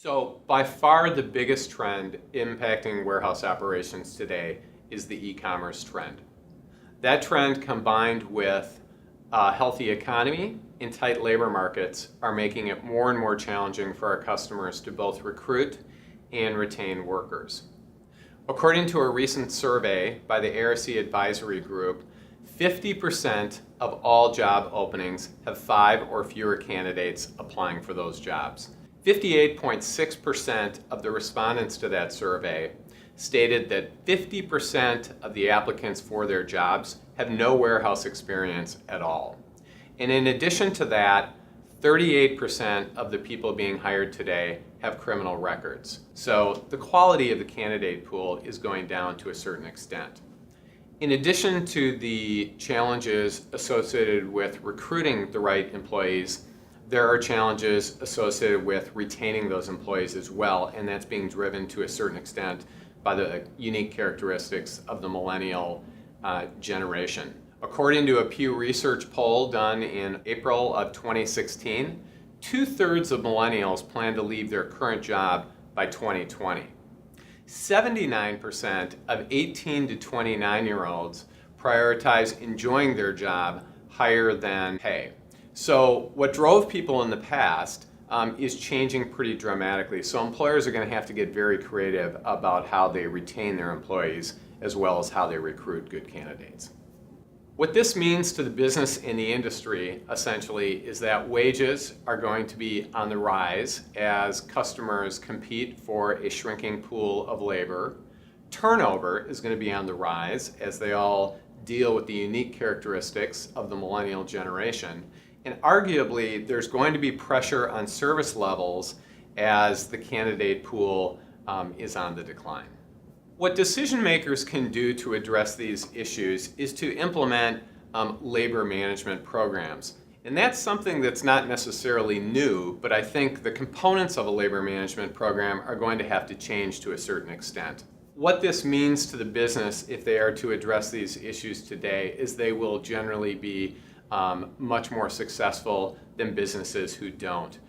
So by far the biggest trend impacting warehouse operations today is the e-commerce trend. That trend combined with a healthy economy and tight labor markets are making it more and more challenging for our customers to both recruit and retain workers. According to a recent survey by the ARC Advisory Group, 50% of all job openings have 5 or fewer candidates applying for those jobs. 58.6% of the respondents to that survey stated that 50% of the applicants for their jobs have no warehouse experience at all. And in addition to that, 38% of the people being hired today have criminal records. So the quality of the candidate pool is going down to a certain extent. In addition to the challenges associated with recruiting the right employees, there are challenges associated with retaining those employees as well, and that's being driven to a certain extent by the unique characteristics of the millennial generation. According to a Pew Research poll done in April of 2016, 2/3 of millennials plan to leave their current job by 2020. 79% of 18 to 29-year-olds prioritize enjoying their job higher than pay. So what drove people in the past is changing pretty dramatically. So employers are going to have to get very creative about how they retain their employees as well as how they recruit good candidates. What this means to the business and the industry essentially is that wages are going to be on the rise as customers compete for a shrinking pool of labor. Turnover is going to be on the rise as they all deal with the unique characteristics of the millennial generation. And arguably, there's going to be pressure on service levels as the candidate pool is on the decline. What decision makers can do to address these issues is to implement labor management programs. And that's something that's not necessarily new, but I think the components of a labor management program are going to have to change to a certain extent. What this means to the business if they are to address these issues today is they will generally be much more successful than businesses who don't.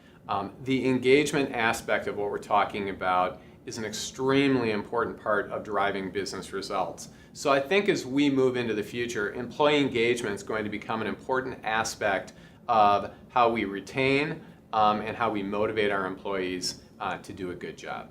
The engagement aspect of what we're talking about is an extremely important part of driving business results. So I think as we move into the future, employee engagement is going to become an important aspect of how we retain and how we motivate our employees to do a good job.